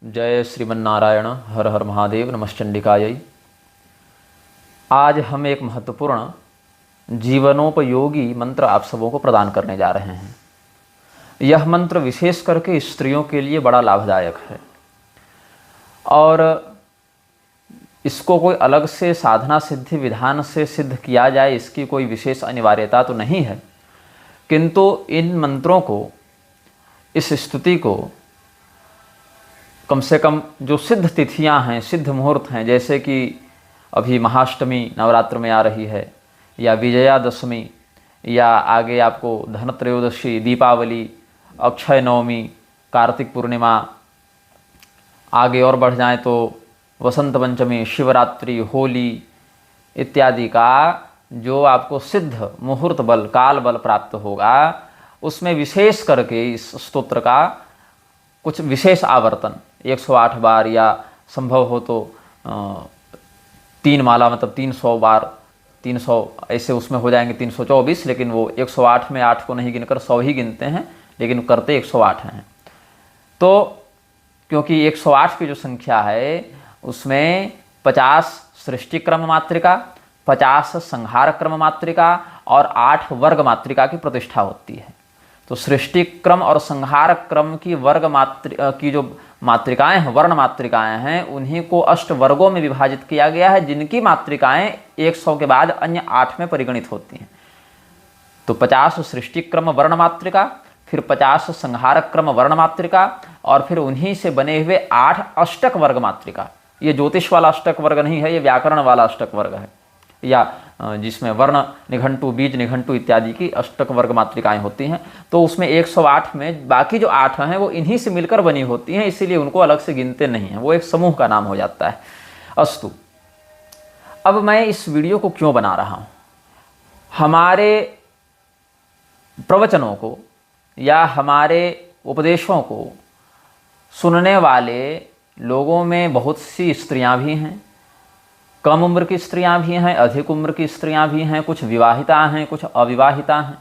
जय श्रीमन्नारायण। हर हर महादेव। नमश्चंडिकायै। आज हम एक महत्वपूर्ण जीवनोपयोगी मंत्र आप सबों को प्रदान करने जा रहे हैं। यह मंत्र विशेष करके स्त्रियों के लिए बड़ा लाभदायक है और इसको कोई अलग से साधना सिद्धि विधान से सिद्ध किया जाए इसकी कोई विशेष अनिवार्यता तो नहीं है, किंतु इन मंत्रों को, इस स्तुति को कम से कम जो सिद्ध तिथियां हैं, सिद्ध मुहूर्त हैं, जैसे कि अभी महाअष्टमी नवरात्र में आ रही है, या विजयादशमी, या आगे आपको धनत्रयोदशी, दीपावली, अक्षय नवमी, कार्तिक पूर्णिमा, आगे और बढ़ जाएं तो वसंत पंचमी, शिवरात्रि, होली इत्यादि का जो आपको सिद्ध मुहूर्त बल, काल बल प्राप्त होगा, उसमें विशेष करके इस स्तोत्र का कुछ विशेष आवर्तन 108 बार, या संभव हो तो 3 माला, मतलब 300 बार, 300 ऐसे उसमें हो जाएंगे 324, लेकिन वो 108 में 8 को नहीं गिनकर 100 ही गिनते हैं, लेकिन करते 108 हैं। तो क्योंकि 108 की जो संख्या है उसमें 50 सृष्टि क्रम मात्रिका, 50 संहार क्रम मात्रिका और 8 वर्ग मात्रिका की प्रतिष्ठा होती है। तो सृष्टि क्रम और संहार क्रम की की जो मात्रिकाएं हैं, वर्ण मात्रिकाएं हैं, उन्हीं को 8 वर्गों में विभाजित किया गया है, जिनकी मात्रिकाएं 100 के बाद अन्य 8 में परिगणित होती हैं। तो 50 सृष्टि क्रम वर्ण मात्रिका, फिर 50 संहार क्रम वर्ण मात्रिका, और फिर उन्हीं से बने हुए 8 अष्टक वर्ग मात्रिका। ये ज्योतिष वाला अष्टक वर्ग नहीं है, ये व्याकरण वाला अष्टक वर्ग है, या जिसमें वर्ण निघंटु, बीज निघंटु इत्यादि की अष्टक वर्ग मात्रिकाएं होती हैं। तो उसमें 108 में बाकी जो 8 हैं वो इन्हीं से मिलकर बनी होती हैं, इसीलिए उनको अलग से गिनते नहीं हैं, वो एक समूह का नाम हो जाता है। अस्तु, अब मैं इस वीडियो को क्यों बना रहा हूं? हमारे प्रवचनों को या हमारे उपदेशों को सुनने वाले लोगों में बहुत सी स्त्रियां भी हैं, कम उम्र की स्त्रियां भी हैं, अधिक उम्र की स्त्रियां भी हैं, कुछ विवाहिता हैं, कुछ अविवाहिता हैं।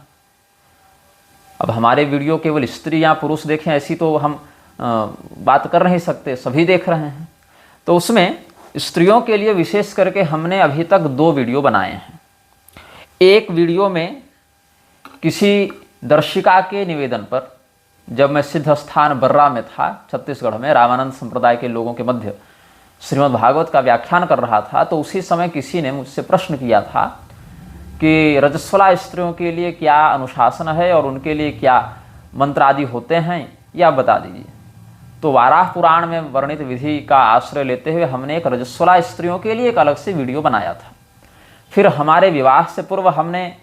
अब हमारे वीडियो केवल स्त्री या पुरुष देखें ऐसी तो हम बात कर नहीं सकते, सभी देख रहे हैं। तो उसमें स्त्रियों के लिए विशेष करके हमने अभी तक 2 वीडियो बनाए हैं। एक वीडियो में किसी दर्शिका के निवेदन पर, जब मैं सिद्ध स्थान बर्रा में था छत्तीसगढ़ में, रामानंद संप्रदाय के लोगों के मध्य श्रीमद् भागवत का व्याख्यान कर रहा था, तो उसी समय किसी ने मुझसे प्रश्न किया था कि रजस्वला स्त्रियों के लिए क्या अनुशासन है और उनके लिए क्या मंत्र आदि होते हैं, यह बता दीजिए। तो वाराह पुराण में वर्णित विधि का आश्रय लेते हुए हमने एक रजस्वला स्त्रियों के लिए एक अलग से वीडियो बनाया था। फिर हमारे विवाह से पूर्व हमने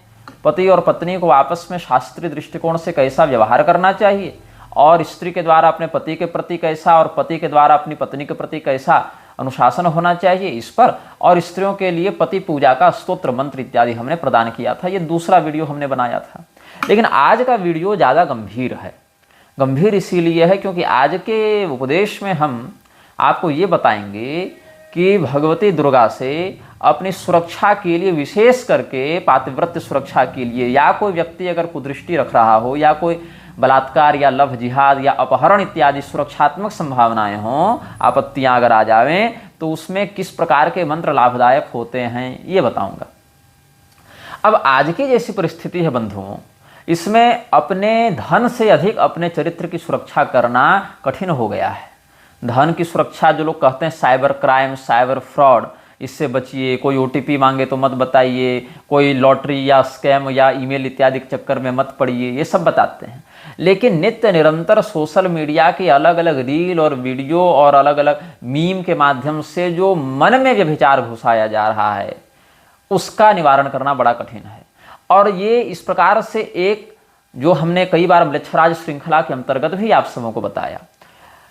पति और पत्नी को आपस में शास्त्रीय दृष्टिकोण से कैसा व्यवहार करना चाहिए, और स्त्री के द्वारा अपने पति के प्रति कैसा, और पति के द्वारा अपनी पत्नी के प्रति कैसा अनुशासन होना चाहिए, इस पर, और स्त्रियों के लिए पति पूजा का स्तोत्र मंत्र इत्यादि हमने प्रदान किया था। ये दूसरा वीडियो हमने बनाया था। लेकिन आज का वीडियो ज़्यादा गंभीर है। गंभीर इसीलिए है क्योंकि आज के उपदेश में हम आपको ये बताएंगे कि भगवती दुर्गा से अपनी सुरक्षा के लिए, विशेष करके पातिव्रत्य सुरक्षा के लिए, या कोई व्यक्ति अगर कुदृष्टि रख रहा हो, या कोई बलात्कार या लव जिहाद या अपहरण इत्यादि सुरक्षात्मक संभावनाएं हों, आपत्तियां अगर आ जावें, तो उसमें किस प्रकार के मंत्र लाभदायक होते हैं ये बताऊंगा। अब आज की जैसी परिस्थिति है बंधुओं, इसमें अपने धन से अधिक अपने चरित्र की सुरक्षा करना कठिन हो गया है। धन की सुरक्षा, जो लोग कहते हैं साइबर क्राइम, साइबर फ्रॉड, इससे बचिए, कोई OTP मांगे तो मत बताइए, कोई लॉटरी या स्कैम या ईमेल इत्यादि के चक्कर में मत पड़िए, ये सब बताते हैं। लेकिन नित्य निरंतर सोशल मीडिया के अलग अलग रील और वीडियो और अलग अलग मीम के माध्यम से जो मन में व्यभिचार घुसाया जा रहा है, उसका निवारण करना बड़ा कठिन है। और ये इस प्रकार से एक, जो हमने कई बार म्लेच्छराज श्रृंखला के अंतर्गत भी आप सबों को बताया,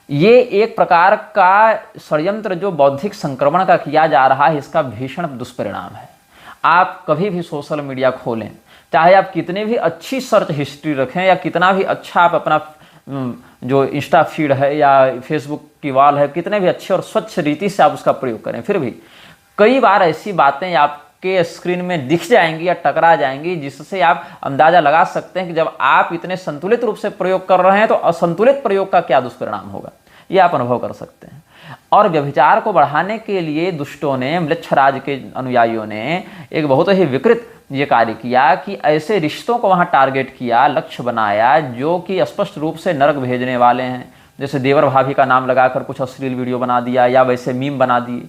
ये एक प्रकार का षड्यंत्र जो बौद्धिक संक्रमण का किया जा रहा है, इसका भीषण दुष्परिणाम है। आप कभी भी सोशल मीडिया खोलें, चाहे आप कितने भी अच्छी सर्च हिस्ट्री रखें, या कितना भी अच्छा आप अपना जो इंस्टा फीड है या फेसबुक की वॉल है, कितने भी अच्छे और स्वच्छ रीति से आप उसका प्रयोग करें, फिर भी कई बार ऐसी बातें आपके स्क्रीन में दिख जाएंगी या टकरा जाएंगी, जिससे आप अंदाजा लगा सकते हैं कि जब आप इतने संतुलित रूप से प्रयोग कर रहे हैं तो असंतुलित प्रयोग का क्या दुष्परिणाम होगा। ये आप अनुभव कर सकते हैं। और व्यभिचार को बढ़ाने के लिए दुष्टों ने, म्लेच्छराज के अनुयायियों ने एक बहुत ही विकृत ये कार्य किया कि ऐसे रिश्तों को वहाँ टारगेट किया, लक्ष्य बनाया जो कि स्पष्ट रूप से नरक भेजने वाले हैं। जैसे देवर भाभी का नाम लगाकर कुछ अश्लील वीडियो बना दिया, या वैसे मीम बना दिए,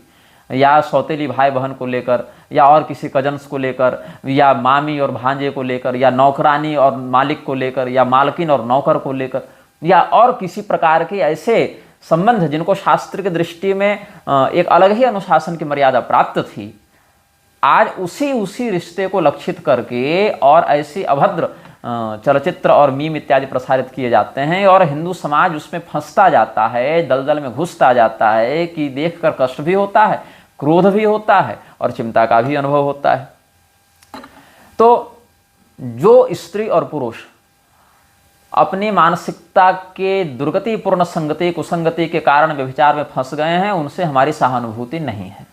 या सौतेली भाई बहन को लेकर, या और किसी कजन्स को लेकर, या मामी और भांजे को लेकर, या नौकरानी और मालिक को लेकर, या मालकिन और नौकर को लेकर, या और किसी प्रकार के ऐसे संबंध जिनको शास्त्र की दृष्टि में एक अलग ही अनुशासन की मर्यादा प्राप्त थी, आज उसी रिश्ते को लक्षित करके और ऐसी अभद्र चलचित्र और मीम इत्यादि प्रसारित किए जाते हैं, और हिंदू समाज उसमें फंसता जाता है, दलदल में घुसता जाता है कि देखकर कष्ट भी होता है, क्रोध भी होता है और चिंता का भी अनुभव होता है। तो जो स्त्री और पुरुष अपनी मानसिकता के दुर्गतिपूर्ण संगति कुसंगति के कारण व्यभिचार में फंस गए हैं, उनसे हमारी सहानुभूति नहीं है।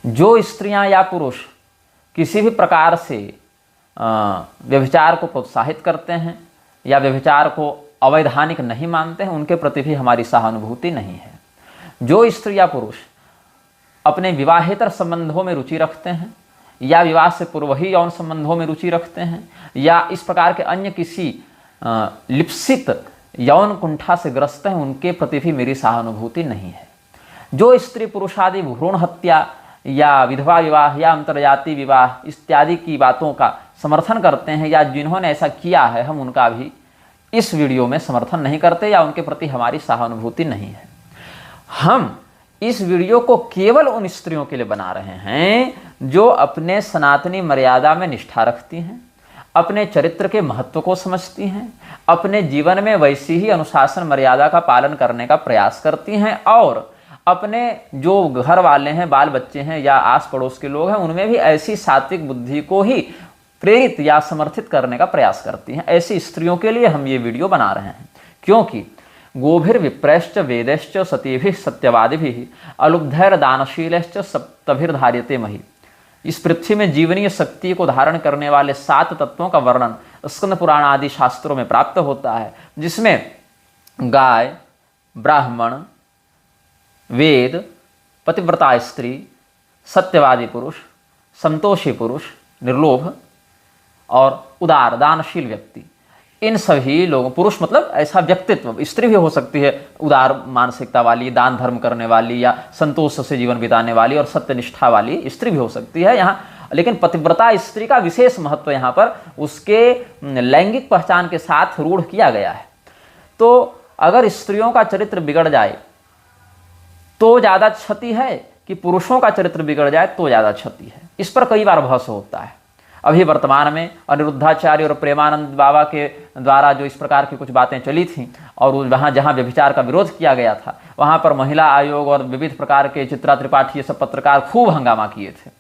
जो स्त्रियां या पुरुष किसी भी प्रकार से व्यभिचार को प्रोत्साहित करते हैं या व्यभिचार को अवैधानिक नहीं मानते हैं, उनके प्रति भी हमारी सहानुभूति नहीं है। जो स्त्री या पुरुष अपने विवाहेतर संबंधों में रुचि रखते हैं या विवाह से पूर्व ही यौन संबंधों में रुचि रखते हैं या इस प्रकार के अन्य किसी लिप्सित यौन कुंठा से ग्रस्त हैं, उनके प्रति भी मेरी सहानुभूति नहीं है। जो स्त्री पुरुष आदि भ्रूण हत्या या विधवा विवाह या अंतर्जातीय विवाह इत्यादि की बातों का समर्थन करते हैं या जिन्होंने ऐसा किया है, हम उनका भी इस वीडियो में समर्थन नहीं करते या उनके प्रति हमारी सहानुभूति नहीं है। हम इस वीडियो को केवल उन स्त्रियों के लिए बना रहे हैं जो अपने सनातनी मर्यादा में निष्ठा रखती हैं, अपने चरित्र के महत्व को समझती हैं, अपने जीवन में वैसी ही अनुशासन मर्यादा का पालन करने का प्रयास करती हैं, और अपने जो घर वाले हैं, बाल बच्चे हैं या आस पड़ोस के लोग हैं, उनमें भी ऐसी सात्विक बुद्धि को ही प्रेरित या समर्थित करने का प्रयास करती हैं। ऐसी स्त्रियों के लिए हम ये वीडियो बना रहे हैं, क्योंकि गोभिर विप्रैश्च वेदैश्च सतीभिः सत्यवादिभिः अलुब्धैर दानशीलैश्च सप्तभिर्धार्यते महि। इस पृथ्वी में जीवनीय शक्ति को धारण करने वाले 7 तत्वों का वर्णन स्कंद पुराण आदि शास्त्रों में प्राप्त होता है, जिसमें गाय, ब्राह्मण, वेद, पतिव्रता स्त्री, सत्यवादी पुरुष, संतोषी पुरुष, निर्लोभ और उदार दानशील व्यक्ति, इन सभी लोगों, पुरुष मतलब ऐसा व्यक्तित्व, स्त्री भी हो सकती है उदार मानसिकता वाली, दान धर्म करने वाली या संतोष से जीवन बिताने वाली और सत्यनिष्ठा वाली स्त्री भी हो सकती है यहाँ। लेकिन पतिव्रता स्त्री का विशेष महत्व यहाँ पर उसके लैंगिक पहचान के साथ रूढ़ किया गया है। तो अगर स्त्रियों का चरित्र बिगड़ जाए तो ज़्यादा क्षति है कि पुरुषों का चरित्र बिगड़ जाए तो ज़्यादा क्षति है, इस पर कई बार बहस होता है। अभी वर्तमान में अनिरुद्धाचार्य और प्रेमानंद बाबा के द्वारा जो इस प्रकार की कुछ बातें चली थीं और वहाँ जहाँ व्यभिचार का विरोध किया गया था, वहाँ पर महिला आयोग और विविध प्रकार के चित्रा त्रिपाठी ये सब पत्रकार खूब हंगामा किए थे।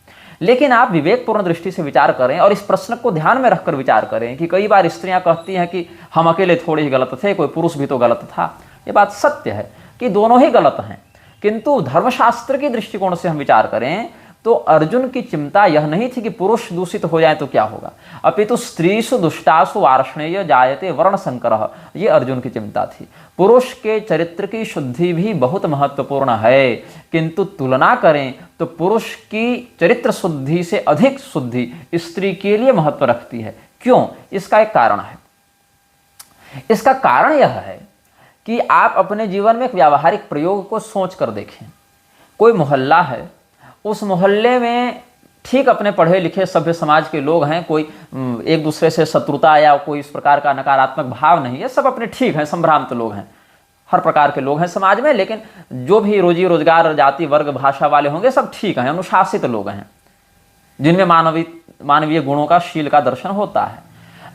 लेकिन आप विवेकपूर्ण दृष्टि से विचार करें और इस प्रश्न को ध्यान में रखकर विचार करें कि कई बार स्त्रियाँ कहती हैं कि हम अकेले थोड़े ही गलत थे, कोई पुरुष भी तो गलत था। ये बात सत्य है कि दोनों ही गलत हैं, किंतु धर्मशास्त्र की दृष्टिकोण से हम विचार करें तो अर्जुन की चिंता यह नहीं थी कि पुरुष दूषित हो जाए तो क्या होगा, अपितु स्त्रीषु दुष्टासु वार्ष्णेय जायते वर्ण संकरः, ये अर्जुन की चिंता थी। पुरुष के चरित्र की शुद्धि भी बहुत महत्वपूर्ण है, किंतु तुलना करें तो पुरुष की चरित्र शुद्धि से अधिक शुद्धि स्त्री के लिए महत्व रखती है। क्यों? इसका एक कारण है। इसका कारण यह है कि आप अपने जीवन में एक व्यावहारिक प्रयोग को सोच कर देखें। कोई मोहल्ला है, उस मोहल्ले में ठीक अपने पढ़े लिखे सभ्य समाज के लोग हैं, कोई एक दूसरे से शत्रुता या कोई इस प्रकार का नकारात्मक भाव नहीं है, सब अपने ठीक हैं, संभ्रांत लोग हैं, हर प्रकार के लोग हैं समाज में। लेकिन जो भी रोजी रोजगार, जाति वर्ग, भाषा वाले होंगे सब ठीक हैं, अनुशासित लोग हैं, जिनमें मानवीय गुणों का, शील का दर्शन होता है।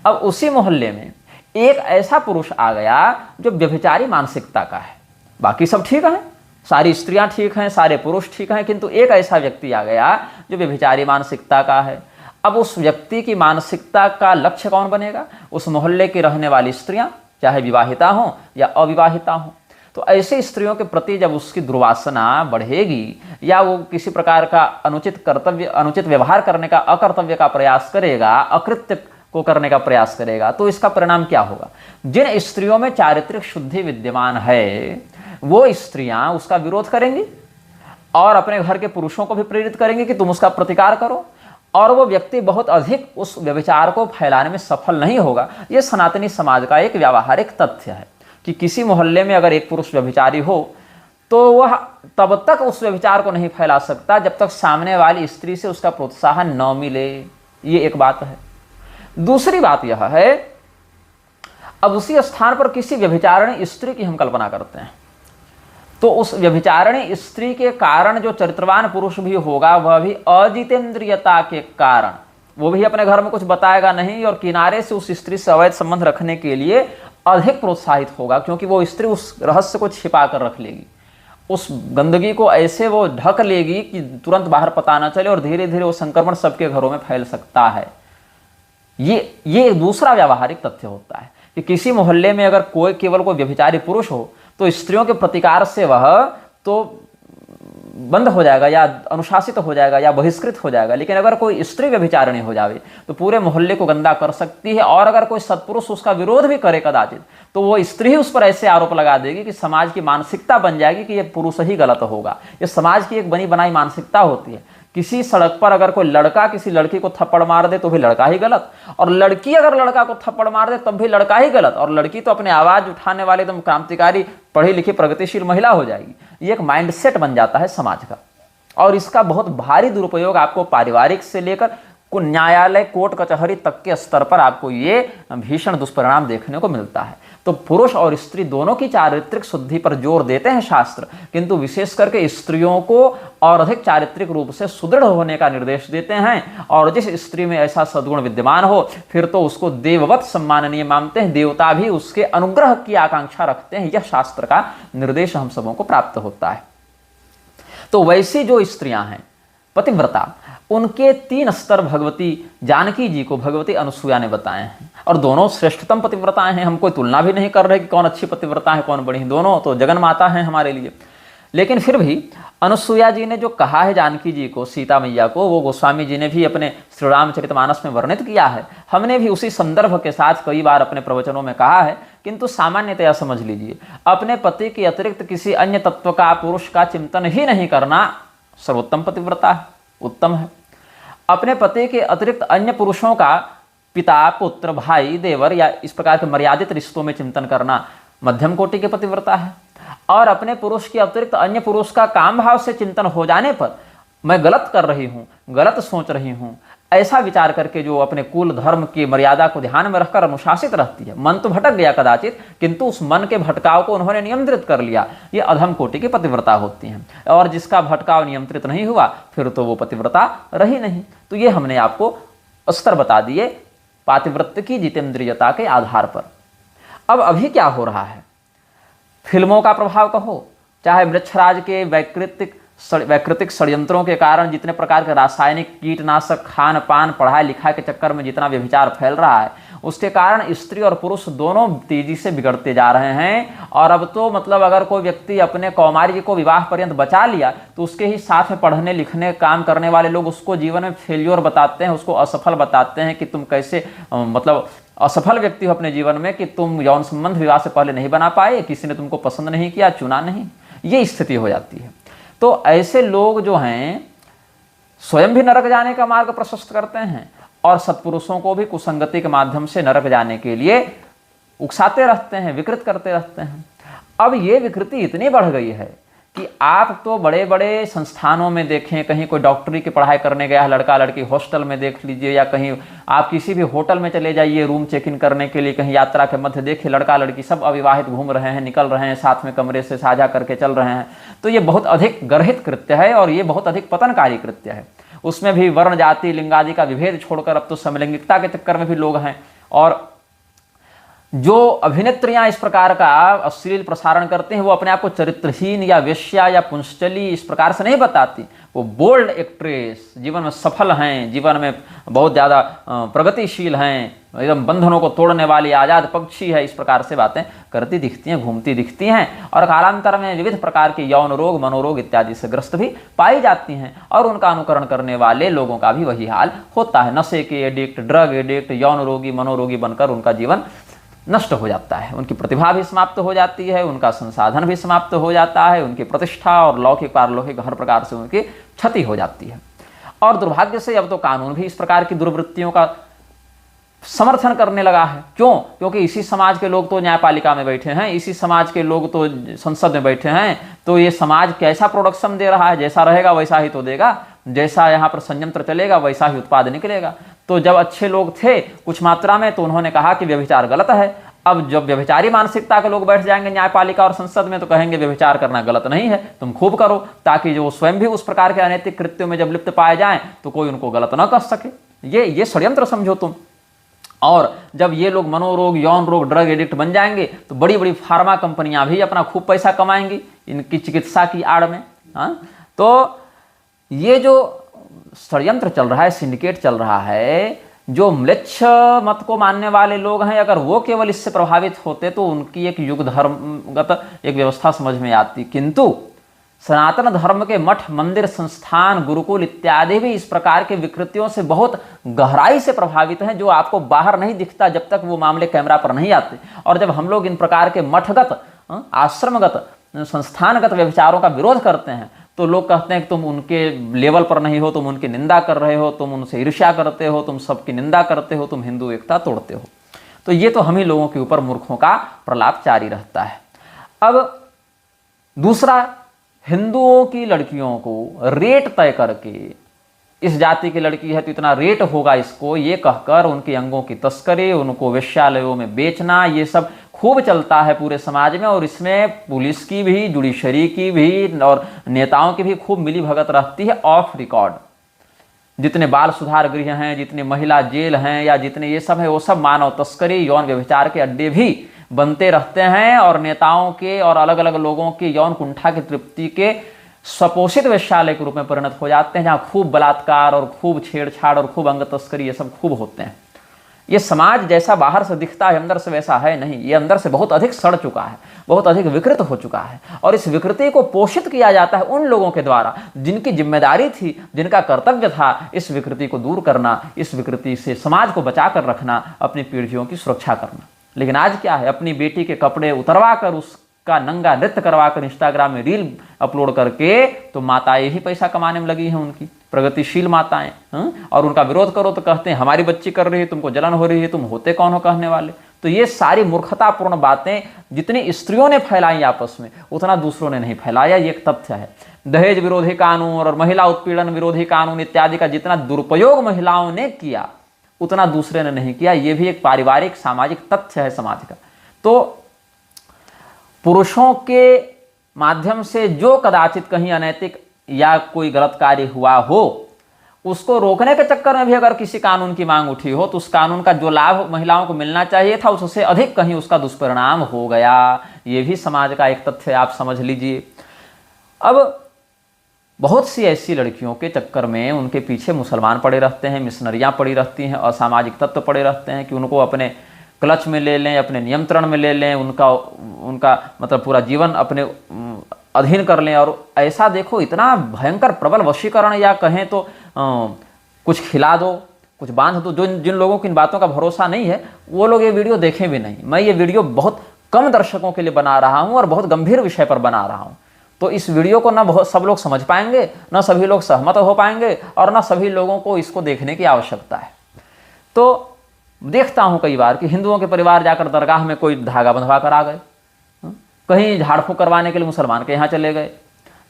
अब उसी मोहल्ले में एक ऐसा पुरुष आ गया जो व्यभिचारी मानसिकता का है, बाकी सब ठीक हैं, सारी स्त्रियां ठीक हैं, सारे पुरुष ठीक हैं, किंतु एक ऐसा व्यक्ति आ गया जो व्यभिचारी मानसिकता का है। अब उस व्यक्ति की मानसिकता का लक्ष्य कौन बनेगा? उस मोहल्ले की रहने वाली स्त्रियां, चाहे विवाहिता हों या अविवाहिता हों। तो ऐसी स्त्रियों के प्रति जब उसकी दुर्वासना बढ़ेगी या वो किसी प्रकार का अनुचित व्यवहार करने का, अकर्तव्य का प्रयास करेगा, अकृत्य को करने का प्रयास करेगा तो इसका परिणाम क्या होगा? जिन स्त्रियों में चारित्रिक शुद्धि विद्यमान है वो स्त्रियां उसका विरोध करेंगी और अपने घर के पुरुषों को भी प्रेरित करेंगे कि तुम उसका प्रतिकार करो, और वो व्यक्ति बहुत अधिक उस व्यभिचार को फैलाने में सफल नहीं होगा। ये सनातनी समाज का एक व्यावहारिक तथ्य है कि किसी मोहल्ले में अगर एक पुरुष व्यभिचारी हो तो वह तब तक उस व्यभिचार को नहीं फैला सकता जब तक सामने वाली स्त्री से उसका प्रोत्साहन न मिले। ये एक बात है। दूसरी बात यह है, अब उसी स्थान पर किसी व्यभिचारिणी स्त्री की हम कल्पना करते हैं तो उस व्यभिचारिणी स्त्री के कारण जो चरित्रवान पुरुष भी होगा वह भी अजितेंद्रियता के कारण वो भी अपने घर में कुछ बताएगा नहीं और किनारे से उस स्त्री से अवैध संबंध रखने के लिए अधिक प्रोत्साहित होगा, क्योंकि वो स्त्री उस रहस्य को छिपा कर रख लेगी, उस गंदगी को ऐसे वो ढक लेगी कि तुरंत बाहर पता ना चले और धीरे धीरे वो संक्रमण सबके घरों में फैल सकता है। ये दूसरा व्यावहारिक तथ्य होता है कि किसी मोहल्ले में अगर केवल कोई व्यभिचारी पुरुष हो तो स्त्रियों के प्रतिकार से वह तो बंद हो जाएगा या अनुशासित हो जाएगा या बहिष्कृत हो जाएगा, लेकिन अगर कोई स्त्री व्यभिचारिणी हो जावे तो पूरे मोहल्ले को गंदा कर सकती है, और अगर कोई सत्पुरुष उसका विरोध भी करे कदाचित तो वो स्त्री ही उस पर ऐसे आरोप लगा देगी कि समाज की मानसिकता बन जाएगी कि ये पुरुष ही गलत होगा। ये समाज की एक बनी बनाई मानसिकता होती है। किसी सड़क पर अगर कोई लड़का किसी लड़की को थप्पड़ मार दे तो भी लड़का ही गलत, और लड़की अगर लड़का को थप्पड़ मार दे तब भी लड़का ही गलत, और लड़की तो अपने आवाज उठाने वाले एकदम क्रांतिकारी पढ़ी लिखी प्रगतिशील महिला हो जाएगी। ये एक माइंडसेट बन जाता है समाज का, और इसका बहुत भारी दुरुपयोग आपको पारिवारिक से लेकर न्यायालय कोर्ट कचहरी तक के स्तर पर आपको ये भीषण दुष्परिणाम देखने को मिलता है। तो पुरुष और स्त्री दोनों की चारित्रिक शुद्धि पर जोर देते हैं शास्त्र, किंतु विशेष करके स्त्रियों को और अधिक चारित्रिक रूप से सुदृढ़ होने का निर्देश देते हैं, और जिस स्त्री में ऐसा सद्गुण विद्यमान हो फिर तो उसको देववत सम्माननीय मानते हैं, देवता भी उसके अनुग्रह की आकांक्षा रखते हैं। यह शास्त्र का निर्देश हम सबों को प्राप्त होता है। तो वैसी जो स्त्रियां हैं पतिव्रता, उनके 3 स्तर भगवती जानकी जी को भगवती अनुसुईया ने बताए हैं, और दोनों श्रेष्ठतम पतिव्रताएं हैं। हम कोई तुलना भी नहीं कर रहे कि कौन अच्छी पतिव्रता है कौन बड़ी है, दोनों तो जगन माता हैं हमारे लिए। लेकिन फिर भी अनुसुईया जी ने जो कहा है जानकी जी को, सीता मैया को, वो गोस्वामी जी ने भी अपने श्री रामचरितमानस में वर्णित किया है। हमने भी उसी संदर्भ के साथ कई बार अपने प्रवचनों में कहा है, किंतु सामान्यतया समझ लीजिए, अपने पति के अतिरिक्त किसी अन्य तत्व का, पुरुष का चिंतन ही नहीं करना सर्वोत्तम पतिव्रता है, उत्तम है। अपने पति के अतिरिक्त अन्य पुरुषों का, पिता, पुत्र, भाई, देवर या इस प्रकार के मर्यादित रिश्तों में चिंतन करना मध्यम कोटि के पतिव्रता है। और अपने पुरुष के अतिरिक्त अन्य पुरुष का काम भाव से चिंतन हो जाने पर मैं गलत कर रही हूँ, गलत सोच रही हूँ, ऐसा विचार करके जो अपने कुल धर्म की मर्यादा को ध्यान में रखकर अनुशासित रहती है, मन तो भटक गया कदाचित किंतु उस मन के भटकाव को उन्होंने नियंत्रित कर लिया, ये अधम कोटि की पतिव्रता होती हैं। और जिसका भटकाव नियंत्रित नहीं हुआ फिर तो वो पतिव्रता रही नहीं। तो ये हमने आपको स्तर बता दिए पातिव्रत्य की जितेंद्रियता के आधार पर। अब अभी क्या हो रहा है, फिल्मों का प्रभाव कहो, चाहे वृक्षराज के वैकृतिक षड्यंत्रों के कारण जितने प्रकार के रासायनिक कीटनाशक, खान पान, पढ़ाई लिखाई के चक्कर में जितना व्यभिचार फैल रहा है, उसके कारण स्त्री और पुरुष दोनों तेजी से बिगड़ते जा रहे हैं। और अब तो मतलब अगर कोई व्यक्ति अपने कौमार्य को विवाह पर्यंत बचा लिया तो उसके ही साथ में पढ़ने लिखने काम करने वाले लोग उसको जीवन में फेल्योर बताते हैं, उसको असफल बताते हैं कि तुम कैसे मतलब असफल व्यक्ति हो अपने जीवन में, कि तुम यौन संबंध विवाह से पहले नहीं बना पाए, किसी ने तुमको पसंद नहीं किया, चुना नहीं, ये स्थिति हो जाती है। तो ऐसे लोग जो हैं स्वयं भी नरक जाने का मार्ग प्रशस्त करते हैं और सत्पुरुषों को भी कुसंगति के माध्यम से नरक जाने के लिए उकसाते रहते हैं, विकृत करते रहते हैं। अब ये विकृति इतनी बढ़ गई है कि आप तो बड़े बड़े संस्थानों में देखें, कहीं कोई डॉक्टरी की पढ़ाई करने गया है लड़का लड़की, हॉस्टल में देख लीजिए, या कहीं आप किसी भी होटल में चले जाइए रूम चेक इन करने के लिए, कहीं यात्रा के मध्य देखिए लड़का लड़की सब अविवाहित घूम रहे हैं, निकल रहे हैं, साथ में कमरे से साझा करके चल रहे हैं। तो ये बहुत अधिक गर्हित कृत्य है और ये बहुत अधिक पतनकारी कृत्य है। उसमें भी वर्ण जाति लिंग आदि का विभेद छोड़कर अब तो समलैंगिकता के चक्कर में भी लोग हैं। और जो अभिनेत्रियां इस प्रकार का अश्लील प्रसारण करते हैं वो अपने आप को चरित्रहीन या वेश्या या पुंसचली इस प्रकार से नहीं बताती, वो बोल्ड एक्ट्रेस, जीवन में सफल हैं, जीवन में बहुत ज़्यादा प्रगतिशील हैं, एकदम बंधनों को तोड़ने वाली आज़ाद पक्षी है, इस प्रकार से बातें करती दिखती हैं, घूमती दिखती हैं। और कालांतर में विविध प्रकार के यौन रोग, मनोरोग इत्यादि से ग्रस्त भी पाई जाती हैं और उनका अनुकरण करने वाले लोगों का भी वही हाल होता है। नशे के एडिक्ट, ड्रग एडिक्ट, यौन रोगी, मनोरोगी बनकर उनका जीवन नष्ट हो जाता है, उनकी प्रतिभा भी समाप्त हो जाती है, उनका संसाधन भी समाप्त हो जाता है, उनकी प्रतिष्ठा और लौकिक पारलौकिक हर प्रकार से उनकी क्षति हो जाती है। और दुर्भाग्य से अब तो कानून भी इस प्रकार की दुर्वृत्तियों का समर्थन करने लगा है। क्यों? क्योंकि इसी समाज के लोग तो न्यायपालिका में बैठे हैं, इसी समाज के लोग तो संसद में बैठे हैं, तो ये समाज कैसा प्रोडक्शन दे रहा है, जैसा रहेगा वैसा ही तो देगा, जैसा यहाँ पर संयंत्र चलेगा वैसा ही उत्पाद निकलेगा। तो जब अच्छे लोग थे कुछ मात्रा में तो उन्होंने कहा कि व्यभिचार गलत है। अब जब व्यभिचारी मानसिकता के लोग बैठ जाएंगे न्यायपालिका और संसद में तो कहेंगे व्यभिचार करना गलत नहीं है, तुम खूब करो, ताकि जो स्वयं भी उस प्रकार के अनैतिक कृत्यों में जब लिप्त पाए जाएं तो कोई उनको गलत न कर सके। ये षड्यंत्र समझो तुम। और जब ये लोग मनोरोग, यौन रोग, ड्रग एडिक्ट बन जाएंगे तो बड़ी बड़ी फार्मा कंपनियां भी अपना खूब पैसा कमाएंगी इनकी चिकित्सा की आड़ में। तो ये जो षड्यंत्र चल रहा है, सिंडिकेट चल रहा है, जो म्लेच्छ मत को मानने वाले लोग हैं, अगर वो केवल इससे प्रभावित होते तो उनकी एक युग धर्मगत एक व्यवस्था समझ में आती। किंतु सनातन धर्म के मठ, मंदिर, संस्थान, गुरुकुल इत्यादि भी इस प्रकार के विकृतियों से बहुत गहराई से प्रभावित हैं, जो आपको बाहर नहीं दिखता जब तक वो मामले कैमरा पर नहीं आते। और जब हम लोग इन प्रकार के मठगत, आश्रमगत, संस्थानगत व्यभिचारों का विरोध करते हैं तो लोग कहते हैं कि तुम उनके लेवल पर नहीं हो, तुम उनकी निंदा कर रहे हो, तुम उनसे ईर्ष्या करते हो, तुम सबकी निंदा करते हो, तुम हिंदू एकता तोड़ते हो। तो ये तो हम ही लोगों के ऊपर मूर्खों का प्रलाप जारी रहता है। अब दूसरा, हिंदुओं की लड़कियों को रेट तय करके, इस जाति की लड़की है तो इतना रेट होगा इसको, ये कहकर उनके अंगों की तस्करी, उनको वेश्यालयों में बेचना, ये सब खूब चलता है पूरे समाज में। और इसमें पुलिस की भी, जुडिशरी की भी और नेताओं की भी खूब मिली भगत रहती है ऑफ रिकॉर्ड। जितने बाल सुधार गृह हैं, जितने महिला जेल हैं, या जितने ये सब है, वो सब मानव तस्करी, यौन व्यभिचार के अड्डे भी बनते रहते हैं। और नेताओं के और अलग अलग लोगों के यौन कुंठा की तृप्ति के स्वपोषित वेश्यालय के रूप में परिणत हो जाते हैं, जहाँ खूब बलात्कार और खूब छेड़छाड़ और खूब अंग तस्करी ये सब खूब होते हैं। ये समाज जैसा बाहर से दिखता है अंदर से वैसा है नहीं, ये अंदर से बहुत अधिक सड़ चुका है, बहुत अधिक विकृत हो चुका है। और इस विकृति को पोषित किया जाता है उन लोगों के द्वारा जिनकी जिम्मेदारी थी, जिनका कर्तव्य था इस विकृति को दूर करना, इस विकृति से समाज को बचा कर रखना, अपनी पीढ़ियों की सुरक्षा करना। लेकिन आज क्या है, अपनी बेटी के कपड़े उतरवा कर, उसका नंगा नृत्य करवा कर इंस्टाग्राम में रील अपलोड करके तो माताएं ही पैसा कमाने में लगी हैं, उनकी प्रगतिशील माताएं। और उनका विरोध करो तो कहते हैं हमारी बच्ची कर रही है, तुमको जलन हो रही है, तुम होते कौन हो कहने वाले। तो ये सारी मूर्खतापूर्ण बातें जितनी स्त्रियों ने फैलाई आपस में, उतना दूसरों ने नहीं फैलाया, ये एक तथ्य है। दहेज विरोधी कानून और महिला उत्पीड़न विरोधी कानून इत्यादि का जितना दुरुपयोग महिलाओं ने किया उतना दूसरे ने नहीं किया। ये भी एक पारिवारिक सामाजिक तथ्य है समाज का। तो पुरुषों के माध्यम से जो कदाचित कहीं अनैतिक या कोई गलत कार्य हुआ हो, उसको रोकने के चक्कर में भी अगर किसी कानून की मांग उठी हो तो उस कानून का जो लाभ महिलाओं को मिलना चाहिए था उससे अधिक कहीं उसका दुष्परिणाम हो गया। ये भी समाज का एक तथ्य आप समझ लीजिए। अब बहुत सी ऐसी लड़कियों के चक्कर में उनके पीछे मुसलमान पड़े रहते हैं, मिशनरियाँ पड़ी रहती हैं, असामाजिक तत्व पड़े रहते हैं कि उनको अपने क्लच में ले लें, अपने नियंत्रण में ले लें, उनका मतलब पूरा जीवन अपने अधीन कर लें। और ऐसा देखो इतना भयंकर प्रबल वशीकरण, या कहें तो कुछ खिला दो, कुछ बांध दो। जिन लोगों को इन बातों का भरोसा नहीं है वो लोग ये वीडियो देखें भी नहीं। मैं ये वीडियो बहुत कम दर्शकों के लिए बना रहा हूँ और बहुत गंभीर विषय पर बना रहा हूँ। तो इस वीडियो को ना बहुत सब लोग समझ पाएंगे, ना सभी लोग सहमत हो पाएंगे, और ना सभी लोगों को इसको देखने की आवश्यकता है। तो देखता हूँ कई बार कि हिंदुओं के परिवार जाकर दरगाह में कोई धागा बंधवा कर आ गए, कहीं झाड़ फूंक करवाने के लिए मुसलमान के यहाँ चले गए,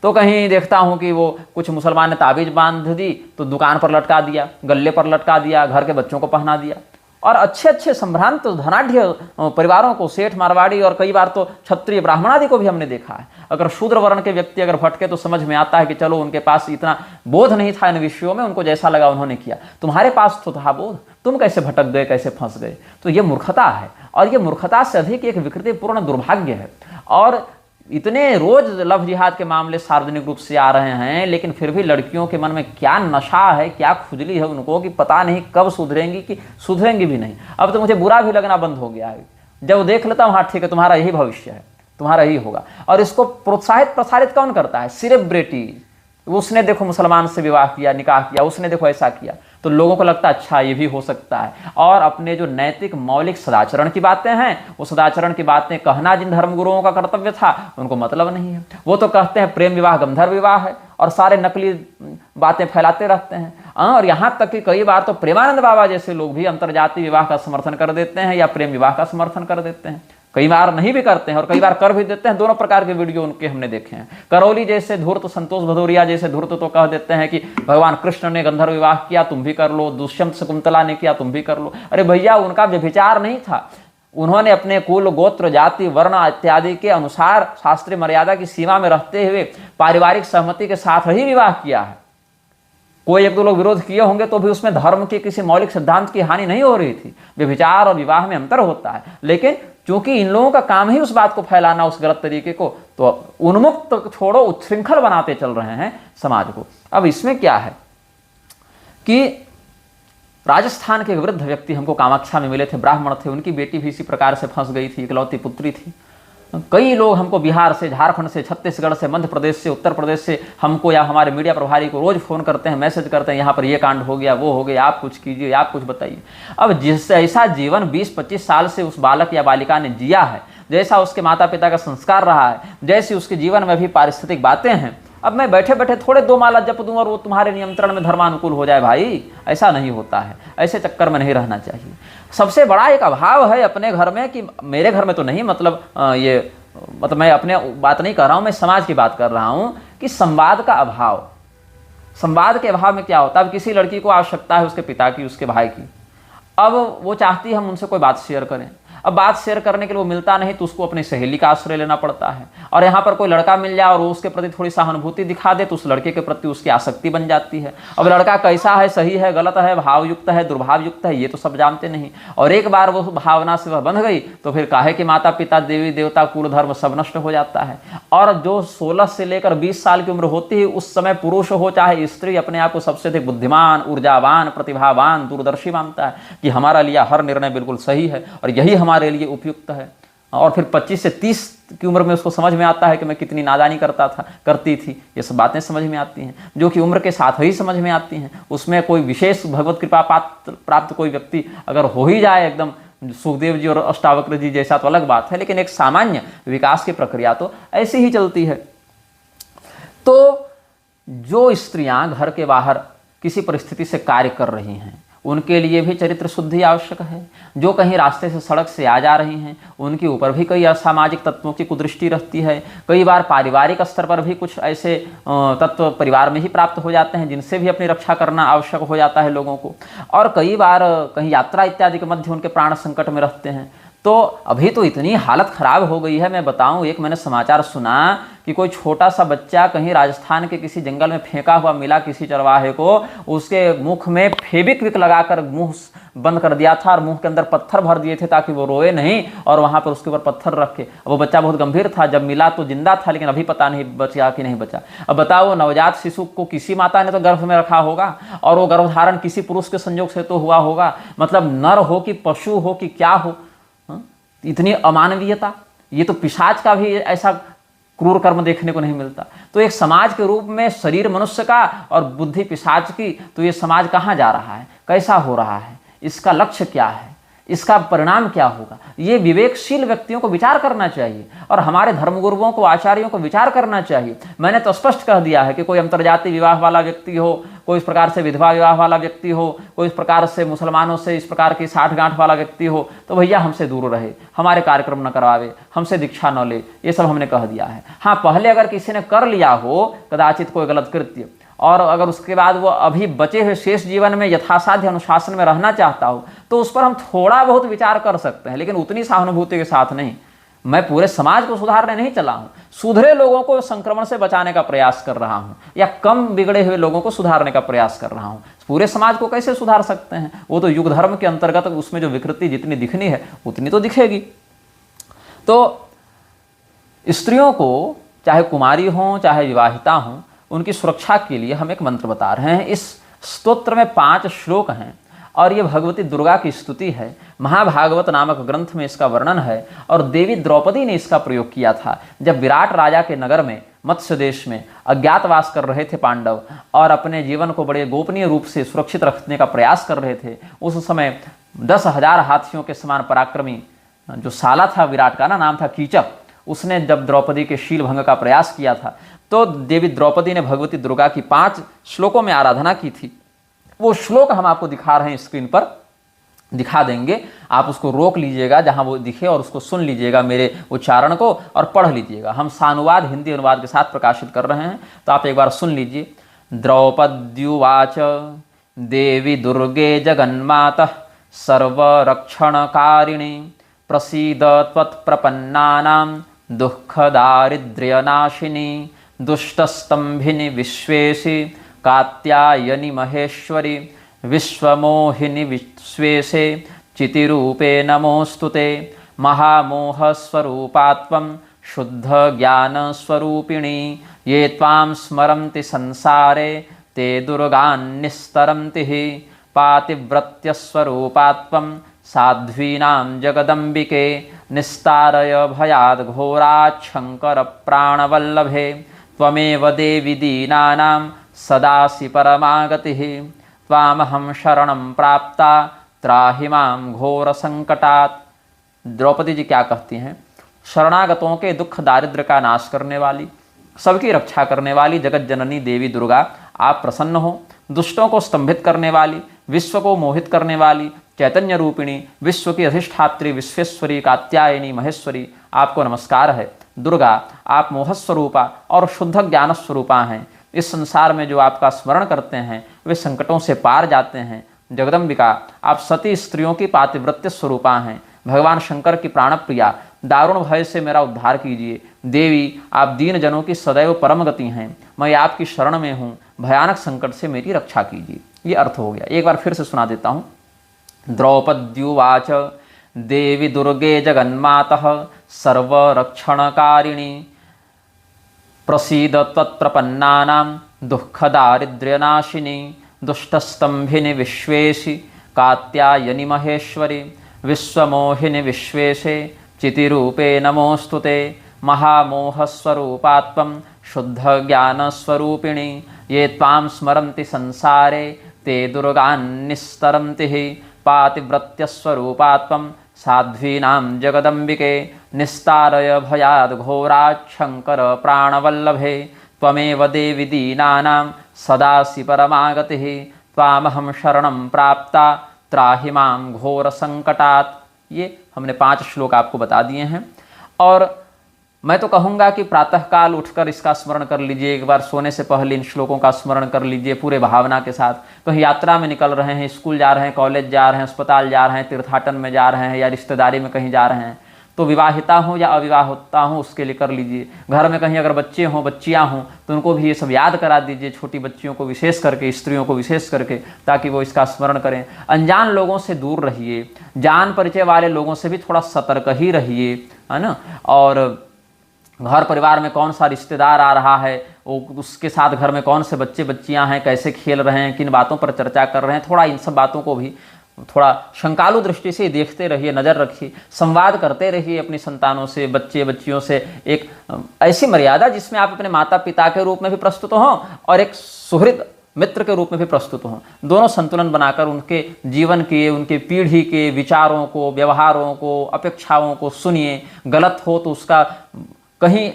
तो कहीं देखता हूँ कि वो कुछ मुसलमान ने ताबीज बांध दी तो दुकान पर लटका दिया, गले पर लटका दिया, घर के बच्चों को पहना दिया। और अच्छे अच्छे संभ्रांत धनाढ़ परिवारों को, सेठ मारवाड़ी और कई बार तो क्षत्रिय ब्राह्मण आदि को भी हमने देखा है। अगर शूद्र वर्ण के व्यक्ति अगर भटके तो समझ में आता है कि चलो उनके पास इतना बोध नहीं था इन विषयों में, उनको जैसा लगा उन्होंने किया। तुम्हारे पास तो था बोध, तुम कैसे भटक गए, कैसे फंस गए। तो ये मूर्खता है, और ये मूर्खता से अधिक एक विकृतिपूर्ण दुर्भाग्य है। और इतने रोज लव जिहाद के मामले सार्वजनिक रूप से आ रहे हैं, लेकिन फिर भी लड़कियों के मन में क्या नशा है, क्या खुजली है उनको कि पता नहीं कब सुधरेंगी, कि सुधरेंगी भी नहीं। अब तो मुझे बुरा भी लगना बंद हो गया है, जब देख लेता हूँ हाँ ठीक है तुम्हारा यही भविष्य है, तुम्हारा यही होगा। और इसको प्रोत्साहित प्रसारित कौन करता है? सेलिब्रिटी। उसने देखो मुसलमान से विवाह किया, निकाह किया, उसने देखो ऐसा किया, तो लोगों को लगता है अच्छा ये भी हो सकता है। और अपने जो नैतिक मौलिक सदाचरण की बातें हैं, वो सदाचरण की बातें कहना जिन धर्मगुरुओं का कर्तव्य था, उनको मतलब नहीं है। वो तो कहते हैं प्रेम विवाह गंधर्व विवाह है और सारे नकली बातें फैलाते रहते हैं। और यहाँ तक कि कई बार तो प्रेमानंद बाबा जैसे लोग भी अंतरजातीय विवाह का समर्थन कर देते हैं या प्रेम विवाह का समर्थन कर देते हैं। कई बार नहीं भी करते हैं और कई बार कर भी देते हैं। दोनों प्रकार के वीडियो उनके हमने देखे हैं। करौली जैसे धूर्त, संतोष भदौरिया जैसे धूर्त तो कह देते हैं कि भगवान कृष्ण ने गंधर्व विवाह किया तुम भी कर लो, दुष्यंत शकुंतला ने किया तुम भी कर लो। अरे भैया, उनका व्यभिचार नहीं था, उन्होंने अपने कुल गोत्र जाति वर्ण इत्यादि के अनुसार शास्त्रीय मर्यादा की सीमा में रहते हुए पारिवारिक सहमति के साथ ही विवाह किया है। कोई एक दो लोग विरोध किए होंगे तो भी उसमें धर्म के किसी मौलिक सिद्धांत की हानि नहीं हो रही थी। व्यभिचार और विवाह में अंतर होता है, लेकिन क्योंकि इन लोगों का काम ही उस बात को फैलाना, उस गलत तरीके को, तो उन्मुक्त छोड़ो उच्छृंखल बनाते चल रहे हैं समाज को। अब इसमें क्या है कि राजस्थान के वृद्ध व्यक्ति हमको कामाख्या में मिले थे, ब्राह्मण थे, उनकी बेटी भी इसी प्रकार से फंस गई थी, इकलौती पुत्री थी। कई लोग हमको बिहार से, झारखंड से, छत्तीसगढ़ से, मध्य प्रदेश से, उत्तर प्रदेश से हमको या हमारे मीडिया प्रभारी को रोज फोन करते हैं, मैसेज करते हैं, यहाँ पर ये कांड हो गया, वो हो गया, आप कुछ कीजिए, आप कुछ बताइए। अब जिस ऐसा जीवन 20-25 साल से उस बालक या बालिका ने जिया है, जैसा उसके माता पिता का संस्कार रहा है, जैसी उसके जीवन में भी पारिस्थितिक बातें हैं, अब मैं बैठे बैठे थोड़े 2 माला जप दूं और वो तुम्हारे नियंत्रण में धर्मानुकूल हो जाए, भाई ऐसा नहीं होता है। ऐसे चक्कर में नहीं रहना चाहिए। सबसे बड़ा एक अभाव है अपने घर में, कि मेरे घर में तो नहीं, मतलब मैं अपने बात नहीं कर रहा हूं, मैं समाज की बात कर रहा हूं, कि संवाद का अभाव। संवाद के अभाव में क्या होता है? अब किसी लड़की को आवश्यकता है उसके पिता की, उसके भाई की, अब वो चाहती है हम उनसे कोई बात शेयर करें। अब बात शेयर करने के लिए वो मिलता नहीं तो उसको अपनी सहेली का आश्रय लेना पड़ता है। और यहाँ पर कोई लड़का मिल जाए और वो उसके प्रति थोड़ी सहानुभूति दिखा दे तो उस लड़के के प्रति उसकी आसक्ति बन जाती है। अब लड़का कैसा है, सही है, गलत है, भावयुक्त है, दुर्भावयुक्त है, ये तो सब जानते नहीं। और एक बार वो भावना से वह बंध गई तो फिर काहे कि माता पिता, देवी देवता, कुल धर्म सब नष्ट हो जाता है। और जो 16 से लेकर 20 साल की उम्र होती है, उस समय पुरुष हो चाहे स्त्री, अपने आप को सबसे अधिक बुद्धिमान, ऊर्जावान, प्रतिभावान, दूरदर्शी मानता है कि हमारा लिया हर निर्णय बिल्कुल सही है और यही हमारे लिए उपयुक्त है। और फिर 25 से 30 की उम्र में उसको समझ में आता है कि मैं कितनी नादानी करती थी। ये सब बातें समझ में आती हैं, जो कि उम्र के साथ ही समझ में आती हैं। उसमें कोई विशेष भगवत कृपा प्राप्त कोई व्यक्ति अगर हो ही जाए, एकदम सुखदेव जी और अष्टावक्र जी जैसा, तो अलग बात है, लेकिन एक सामान्य विकास की प्रक्रिया तो ऐसी ही चलती है। तो जो स्त्रियां घर के बाहर किसी परिस्थिति से कार्य कर रही हैं, उनके लिए भी चरित्र शुद्धि आवश्यक है। जो कहीं रास्ते से, सड़क से आ जा रही हैं, उनके ऊपर भी कई असामाजिक तत्वों की कुदृष्टि रहती है। कई बार पारिवारिक स्तर पर भी कुछ ऐसे तत्व परिवार में ही प्राप्त हो जाते हैं जिनसे भी अपनी रक्षा करना आवश्यक हो जाता है लोगों को। और कई बार कहीं यात्रा इत्यादि के मध्य उनके प्राण संकट में रहते हैं। तो अभी तो इतनी हालत खराब हो गई है, मैं बताऊं, एक मैंने समाचार सुना कि कोई छोटा सा बच्चा कहीं राजस्थान के किसी जंगल में फेंका हुआ मिला किसी चरवाहे को, उसके मुख में फेविक्विक लगाकर मुंह बंद कर दिया था और मुंह के अंदर पत्थर भर दिए थे ताकि वो रोए नहीं, और वहां पर उसके ऊपर पत्थर रख के। वो बच्चा बहुत गंभीर था, जब मिला तो जिंदा था, लेकिन अभी पता नहीं बचा कि नहीं बचा। अब बताओ, नवजात शिशु को किसी माता ने तो गर्भ में रखा होगा और वो गर्भधारण किसी पुरुष के संयोग से तो हुआ होगा। मतलब नर हो कि पशु हो कि क्या हो, इतनी अमानवीयता, ये तो पिशाच का भी ऐसा क्रूर कर्म देखने को नहीं मिलता। तो एक समाज के रूप में शरीर मनुष्य का और बुद्धि पिशाच की, तो ये समाज कहाँ जा रहा है, कैसा हो रहा है, इसका लक्ष्य क्या है, इसका परिणाम क्या होगा, ये विवेकशील व्यक्तियों को विचार करना चाहिए और हमारे धर्मगुरुओं को, आचार्यों को विचार करना चाहिए। मैंने तो स्पष्ट कह दिया है कि कोई अंतर्जातीय विवाह वाला व्यक्ति हो, कोई इस प्रकार से विधवा विवाह वाला व्यक्ति हो, कोई इस प्रकार से मुसलमानों से इस प्रकार की साठगांठ वाला व्यक्ति हो, तो भैया हमसे दूर रहे, हमारे कार्यक्रम न करवावे, हमसे दीक्षा न ले, ये सब हमने कह दिया है। हाँ, पहले अगर किसी ने कर लिया हो कदाचित कोई गलत कृत्य, और अगर उसके बाद वो अभी बचे हुए शेष जीवन में यथासाध्य अनुशासन में रहना चाहता हो, तो उस पर हम थोड़ा बहुत विचार कर सकते हैं, लेकिन उतनी सहानुभूति के साथ नहीं। मैं पूरे समाज को सुधारने नहीं चला हूं, सुधरे लोगों को संक्रमण से बचाने का प्रयास कर रहा हूं, या कम बिगड़े हुए लोगों को सुधारने का प्रयास कर रहा हूं। पूरे समाज को कैसे सुधार सकते हैं? वो तो युग धर्म के अंतर्गत उसमें जो विकृति जितनी दिखनी है उतनी तो दिखेगी। तो स्त्रियों को, चाहे कुमारी हों चाहे विवाहिता हों, उनकी सुरक्षा के लिए हम एक मंत्र बता रहे हैं। इस स्तोत्र में 5 श्लोक हैं और ये भगवती दुर्गा की स्तुति है। महाभागवत नामक ग्रंथ में इसका वर्णन है और देवी द्रौपदी ने इसका प्रयोग किया था जब विराट राजा के नगर में मत्स्य देश में अज्ञातवास कर रहे थे पांडव और अपने जीवन को बड़े गोपनीय रूप से सुरक्षित रखने का प्रयास कर रहे थे। उस समय 10,000 हाथियों के समान पराक्रमी जो साला था विराट का, ना नाम था कीचक, उसने जब द्रौपदी के शील भंग का प्रयास किया था तो देवी द्रौपदी ने भगवती दुर्गा की 5 श्लोकों में आराधना की थी। वो श्लोक हम आपको दिखा रहे हैं, स्क्रीन पर दिखा देंगे, आप उसको रोक लीजिएगा जहां वो दिखे और उसको सुन लीजिएगा मेरे उच्चारण को और पढ़ लीजिएगा। हम सानुवाद हिंदी अनुवाद के साथ प्रकाशित कर रहे हैं, तो आप एक बार सुन लीजिए। द्रौपद्युवाच देवी दुर्गे जगन्मातः सर्वरक्षणकारिणी प्रसीद त्वत्प्रपन्नानां दुःखदारिद्र्यनाशिनी दुष्टस्तंभिनि विश्वेशि कात्यायनि महेश्वरी विश्वमोहिनि विश्वेशे चितिरूपे नमोस्तुते महामोहस्वरूपा त्वं शुद्धज्ञानस्वरूपिणी ये त्वां स्मरन्ति संसारे ते दुर्गान्निस्तरन्ति हि पातिव्रत्यस्वरूपा त्वं साध्वीनां जगदम्बिके निस्तारय भयाद् घोरात् शङ्कर प्राणवल्लभे त्वमेव देवी दीनानां सदासि परमागतिः त्वामहं शरणं प्राप्ता त्राहि मां घोर संकटात्। द्रौपदी जी क्या कहती हैं? शरणागतों के दुख दारिद्र्य का नाश करने वाली, सबकी रक्षा करने वाली जगत जननी देवी दुर्गा, आप प्रसन्न हो। दुष्टों को स्तंभित करने वाली, विश्व को मोहित करने वाली, चैतन्य रूपिणी, विश्व की अधिष्ठात्री विश्वेश्वरी कात्यायनी महेश्वरी, आपको नमस्कार है। दुर्गा, आप मोहस्वरूपा और शुद्ध ज्ञान स्वरूपा हैं। इस संसार में जो आपका स्मरण करते हैं वे संकटों से पार जाते हैं। जगदम्बिका, आप सती स्त्रियों की पातिव्रत्य स्वरूपा हैं। भगवान शंकर की प्राणप्रिया, दारुण भय से मेरा उद्धार कीजिए। देवी, आप दीन जनों की सदैव परम गति हैं। मैं आपकी शरण में हूँ, भयानक संकट से मेरी रक्षा कीजिए। ये अर्थ हो गया। एक बार फिर से सुना देता हूँ। द्रौपद्युवाच देवी दुर्गे जगन्मातः सर्वरक्षणकारिणी प्रसीद त्वत्प्रपन्नानां दुःखदारिद्र्यनाशिनी दुष्टस्तंभिनि विश्वेशि कात्यायनि महेश्वरी विश्वमोहिनि विश्वेशे चितिरूपे नमोस्तुते महामोहस्वरूपा त्वं शुद्धज्ञानस्वरूपिणी ये त्वां स्मरन्ति संसारे ते दुर्गान्निस्तरन्ति हि पातिव्रत्यस्वरूपा त्वं साध्वीनां जगदम्बिके निस्तारय भयाद् घोरात् शङ्कर प्राणवल्लभे त्वमेव देवी दीनानां सदासि परमागतिः त्वामहं शरणं प्राप्ता त्राहि मां घोर संकटात्। ये हमने 5 श्लोक आपको बता दिए हैं और मैं तो कहूँगा कि प्रातःकाल उठकर इसका स्मरण कर लीजिए। एक बार सोने से पहले इन श्लोकों का स्मरण कर लीजिए पूरे भावना के साथ। कहीं यात्रा में निकल रहे हैं, स्कूल जा रहे हैं, कॉलेज जा रहे हैं, अस्पताल जा रहे हैं, तीर्थाटन में जा रहे हैं या रिश्तेदारी में कहीं जा रहे हैं, तो विवाहिता हूँ या अविवाहिता हूँ उसके लिए कर लीजिए। घर में कहीं अगर बच्चे हों, बच्चियाँ हों, तो उनको भी ये सब याद करा दीजिए, छोटी बच्चियों को विशेष करके, स्त्रियों को विशेष करके, ताकि वो इसका स्मरण करें। अनजान लोगों से दूर रहिए, जान परिचय वाले लोगों से भी थोड़ा सतर्क ही रहिए, है ना। और घर परिवार में कौन सा रिश्तेदार आ रहा है, वो उसके साथ घर में कौन से बच्चे बच्चियां हैं, कैसे खेल रहे हैं, किन बातों पर चर्चा कर रहे हैं, थोड़ा इन सब बातों को भी थोड़ा शंकालु दृष्टि से देखते रहिए, नज़र रखिए, संवाद करते रहिए अपनी संतानों से, बच्चे बच्चियों से। एक ऐसी मर्यादा जिसमें आप अपने माता पिता के रूप में भी प्रस्तुत हों और एक सुहृद मित्र के रूप में भी प्रस्तुत हों। दोनों संतुलन बनाकर उनके जीवन के, उनके पीढ़ी के विचारों को, व्यवहारों को, अपेक्षाओं को सुनिए। गलत हो तो उसका कहीं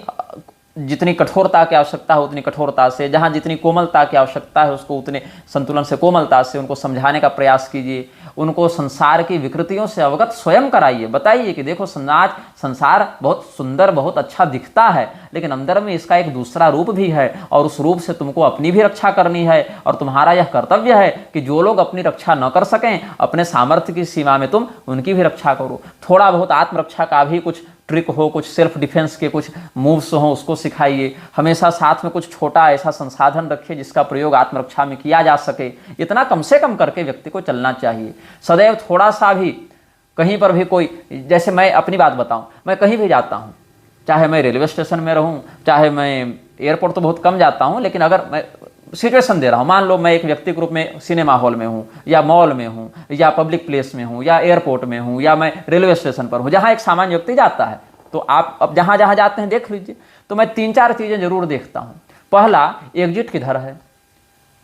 जितनी कठोरता की आवश्यकता है उतनी कठोरता से, जहाँ जितनी कोमलता की आवश्यकता है उसको उतने संतुलन से, कोमलता से उनको समझाने का प्रयास कीजिए। उनको संसार की विकृतियों से अवगत स्वयं कराइए। बताइए कि देखो संसार बहुत सुंदर, बहुत अच्छा दिखता है, लेकिन अंदर में इसका एक दूसरा रूप भी है और उस रूप से तुमको अपनी भी रक्षा करनी है। और तुम्हारा यह कर्तव्य है कि जो लोग अपनी रक्षा न कर सकें, अपने सामर्थ्य की सीमा में तुम उनकी भी रक्षा करो। थोड़ा बहुत आत्मरक्षा का भी कुछ ट्रिक हो, कुछ सेल्फ डिफेंस के कुछ मूव्स हो, उसको सिखाइए। हमेशा साथ में कुछ छोटा ऐसा संसाधन रखिए जिसका प्रयोग आत्मरक्षा में किया जा सके। इतना कम से कम करके व्यक्ति को चलना चाहिए। सदैव थोड़ा सा भी कहीं पर भी कोई, जैसे मैं अपनी बात बताऊं, मैं कहीं भी जाता हूं चाहे मैं रेलवे स्टेशन में रहूं, चाहे मैं एयरपोर्ट तो बहुत कम जाता हूं, लेकिन अगर मैं सिचुएशन दे रहा हूं, मान लो मैं एक व्यक्ति के रूप में सिनेमा हॉल में हूं, या मॉल में हूं, या पब्लिक प्लेस में हूं, या एयरपोर्ट में हूं, या मैं रेलवे स्टेशन पर हूं, जहां एक सामान्य व्यक्ति जाता है, तो आप अब जहां जहां जाते हैं देख लीजिए। तो मैं 3-4 चीजें जरूर देखता हूं। पहला, एग्जिट किधर है।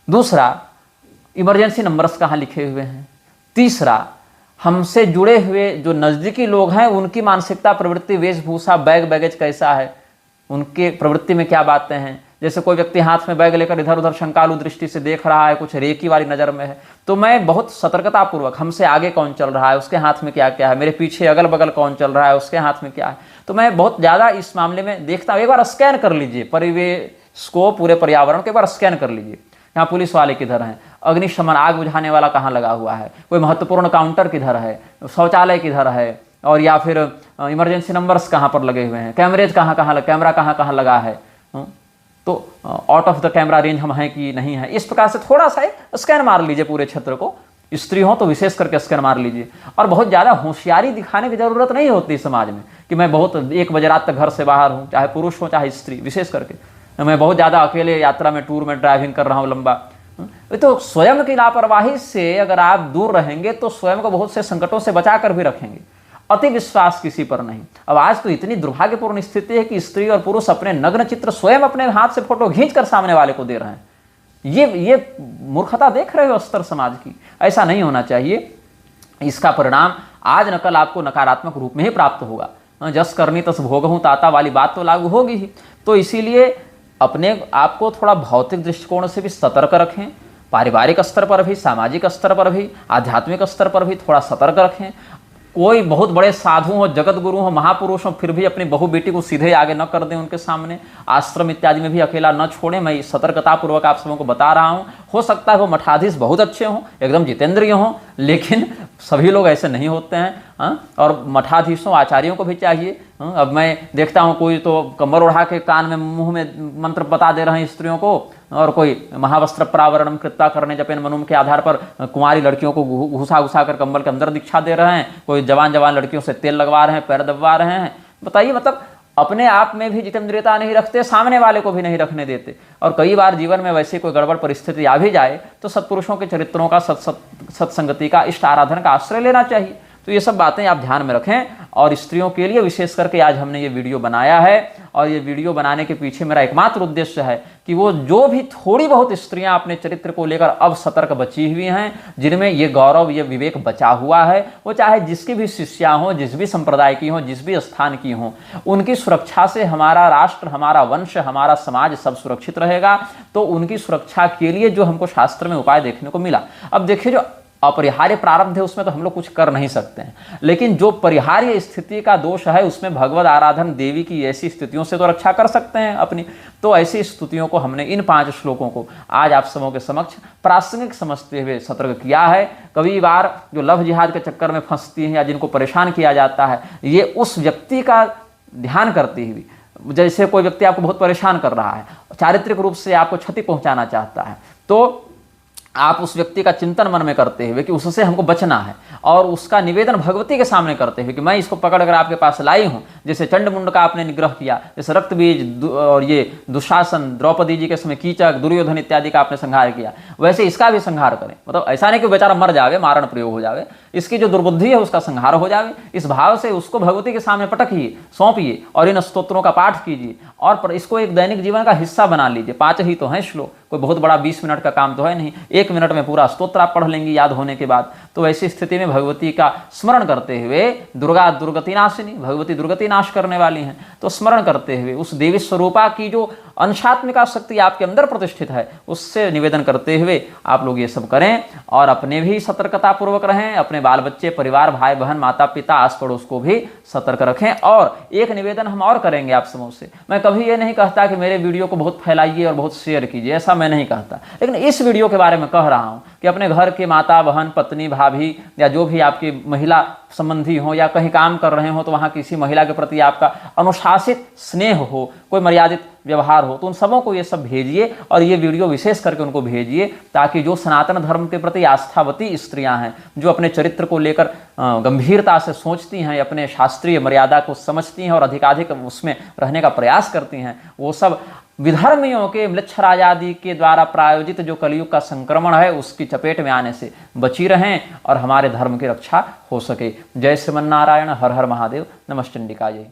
दूसरा, इमरजेंसी नंबर्स कहाँ लिखे हुए हैं। तीसरा, हमसे जुड़े हुए जो नज़दीकी लोग हैं उनकी मानसिकता, प्रवृत्ति, वेशभूषा, बैग बैगेज कैसा है, उनके प्रवृत्ति में क्या बातें हैं। जैसे कोई व्यक्ति हाथ में बैग लेकर इधर उधर शंकालु दृष्टि से देख रहा है, कुछ रेकी वाली नज़र में है, तो मैं बहुत सतर्कतापूर्वक, हमसे आगे कौन चल रहा है, उसके हाथ में क्या क्या है, मेरे पीछे अगल बगल कौन चल रहा है, उसके हाथ में क्या है, तो मैं बहुत ज़्यादा इस मामले में देखता हूँ। एक बार स्कैन कर लीजिए परिवेश को, पूरे पर्यावरण को एक बार स्कैन कर लीजिए। यहाँ पुलिस वाले किधर हैं, अग्निशमन आग बुझाने वाला कहाँ लगा हुआ है, कोई महत्वपूर्ण काउंटर किधर है, शौचालय किधर है, और या फिर इमरजेंसी नंबर्स कहाँ पर लगे हुए हैं, कैमरेज कहाँ कहाँ, कैमरा कहाँ कहाँ लगा है, तो out of the camera range हम हैं कि नहीं है। इस प्रकार से थोड़ा सा स्कैन मार लीजिए पूरे क्षेत्र को, स्त्री हो तो विशेष करके स्कैन मार लीजिए। और बहुत ज़्यादा होशियारी दिखाने की जरूरत नहीं होती समाज में कि मैं बहुत 1 बजे रात तक घर से बाहर हूँ, चाहे पुरुष हो चाहे स्त्री, विशेष करके मैं बहुत ज़्यादा अकेले यात्रा में, टूर में ड्राइविंग कर रहा हूँ लंबा। तो स्वयं की लापरवाही से अगर आप दूर रहेंगे तो स्वयं को बहुत से संकटों से बचा कर भी रखेंगे। अति विश्वास किसी पर नहीं। अब आज तो इतनी दुर्भाग्यपूर्ण स्थिति है कि स्त्री और पुरुष अपने नग्न चित्र स्वयं अपने हाथ से फोटो खींचकर सामने वाले को दे रहे हैं। ये मूर्खता देख रहे हो स्तर समाज की, ऐसा नहीं होना चाहिए। इसका परिणाम आज न कल आपको नकारात्मक रूप में ही प्राप्त होगा। जस करनी तस भोगहूं ताता वाली बात तो लागू होगी ही। तो इसीलिए अपने आप को थोड़ा भौतिक दृष्टिकोण से भी सतर्क रखें, पारिवारिक स्तर पर भी, सामाजिक स्तर पर भी, आध्यात्मिक स्तर पर भी थोड़ा सतर्क रखें। कोई बहुत बड़े साधु हो, जगत गुरु हो, महापुरुष हो, फिर भी अपनी बहू बेटी को सीधे आगे न कर दें उनके सामने। आश्रम इत्यादि में भी अकेला न छोड़ें। मैं सतर्कतापूर्वक आप सबों को बता रहा हूँ। हो सकता है वो मठाधीश बहुत अच्छे हों, एकदम जितेंद्रिय हों, लेकिन सभी लोग ऐसे नहीं होते हैं। और मठाधीशों, आचार्यों को भी चाहिए। अब मैं देखता हूँ कोई तो कमर उड़ा के कान में, मुंह में मंत्र बता दे रहे हैं स्त्रियों को, और कोई महावस्त्र प्रावरणम कृत्वा करने जपेन मनुम के आधार पर कुंवारी लड़कियों को घुसा घुसा कर कंबल के अंदर दीक्षा दे रहे हैं। कोई जवान लड़कियों से तेल लगवा रहे हैं, पैर दबवा रहे हैं। बताइए, मतलब अपने आप में भी जितेंद्रियता नहीं रखते, सामने वाले को भी नहीं रखने देते। और कई बार जीवन में वैसी कोई गड़बड़ परिस्थिति आ भी जाए तो सत्पुरुषों के चरित्रों का, सत्संगति का, इष्ट आराधना का आश्रय लेना चाहिए। तो ये सब बातें आप ध्यान में रखें। और स्त्रियों के लिए विशेष करके आज हमने ये वीडियो बनाया है, और ये वीडियो बनाने के पीछे मेरा एकमात्र उद्देश्य है कि वो जो भी थोड़ी बहुत स्त्रियां अपने चरित्र को लेकर अब सतर्क बची हुई हैं, जिनमें ये गौरव, ये विवेक बचा हुआ है, वो चाहे जिसकी भी शिष्या हो, जिस भी संप्रदाय की हो, जिस भी स्थान की हो, उनकी सुरक्षा से हमारा राष्ट्र, हमारा वंश, हमारा समाज सब सुरक्षित रहेगा। तो उनकी सुरक्षा के लिए जो हमको शास्त्र में उपाय देखने को मिला, अब देखिए जो अपरिहार्य प्रारब्ध है उसमें तो हम लोग कुछ कर नहीं सकते हैं, लेकिन जो परिहार्य स्थिति का दोष है उसमें भगवद आराधन, देवी की ऐसी स्थितियों से तो रक्षा कर सकते हैं अपनी। तो ऐसी स्थितियों को हमने इन 5 श्लोकों को आज आप सबों के समक्ष प्रासंगिक समझते हुए सतर्क किया है। कभी बार जो लव जिहाद के चक्कर में फंसती हैं या जिनको परेशान किया जाता है, ये उस व्यक्ति का ध्यान करती हुई, जैसे कोई व्यक्ति आपको बहुत परेशान कर रहा है, चारित्रिक रूप से आपको क्षति पहुंचाना चाहता है, तो आप उस व्यक्ति का चिंतन मन में करते हुए कि उससे हमको बचना है, और उसका निवेदन भगवती के सामने करते हुए कि मैं इसको पकड़ कर आपके पास लाई हूँ। जैसे चंडमुंड का आपने निग्रह किया, जैसे रक्तबीज और ये दुशासन, द्रौपदी जी के समय कीचक, दुर्योधन इत्यादि का आपने संहार किया, वैसे इसका भी संहार करें। मतलब ऐसा नहीं कि बेचारा मर जावे, मारण प्रयोग हो जावे, इसकी जो दुर्बुद्धि है उसका संहार हो जावे। इस भाव से उसको भगवती के सामने पटकिए, सौंपिए, और इन स्तोत्रों का पाठ कीजिए, और इसको एक दैनिक जीवन का हिस्सा बना लीजिए। 5 ही तो हैं श्लोक, कोई बहुत बड़ा 20 मिनट का काम तो है नहीं। 1 मिनट में पूरा स्तोत्र आप पढ़ लेंगे याद होने के बाद। तो ऐसी स्थिति में भगवती का स्मरण करते हुए, दुर्गा दुर्गति नाशिनी, भगवती दुर्गति नाश करने वाली हैं, तो स्मरण करते हुए उस देवी स्वरूपा की जो अंशात्मिका शक्ति आपके अंदर प्रतिष्ठित है, उससे निवेदन करते हुए आप लोग ये सब करें। और अपने भी सतर्कता पूर्वक रहें, अपने बाल बच्चे, परिवार, भाई बहन, माता पिता, आस पड़ोस को भी सतर्क रखें। और एक निवेदन हम और करेंगे आप सबों से, मैं कभी ये नहीं कहता कि मेरे वीडियो को बहुत फैलाइए और बहुत शेयर कीजिए, ऐसा मैं नहीं कहता, लेकिन इस वीडियो के बारे में कह रहा हूं कि अपने घर के माता, बहन, पत्नी, भाभी या जो भी आपकी महिला संबंधी हो, या कहीं काम कर रहे हो तो वहाँ किसी महिला के प्रति आपका अनुशासित स्नेह हो, कोई मर्यादित व्यवहार हो, तो उन सबों को ये सब भेजिए और ये वीडियो विशेष करके उनको भेजिए, ताकि जो सनातन धर्म के प्रति आस्थावती स्त्रियां हैं, जो अपने चरित्र को लेकर गंभीरता से सोचती हैं, अपने शास्त्रीय मर्यादा को समझती हैं और अधिकाधिक उसमें रहने का प्रयास करती हैं, वो सब विधर्मियों के म्लेच्छराज आदि के द्वारा प्रायोजित जो कलयुग का संक्रमण है उसकी चपेट में आने से बची रहें और हमारे धर्म की रक्षा हो सके। जय श्रीमन्नारायण, हर हर महादेव, नमश्चंडिका जय।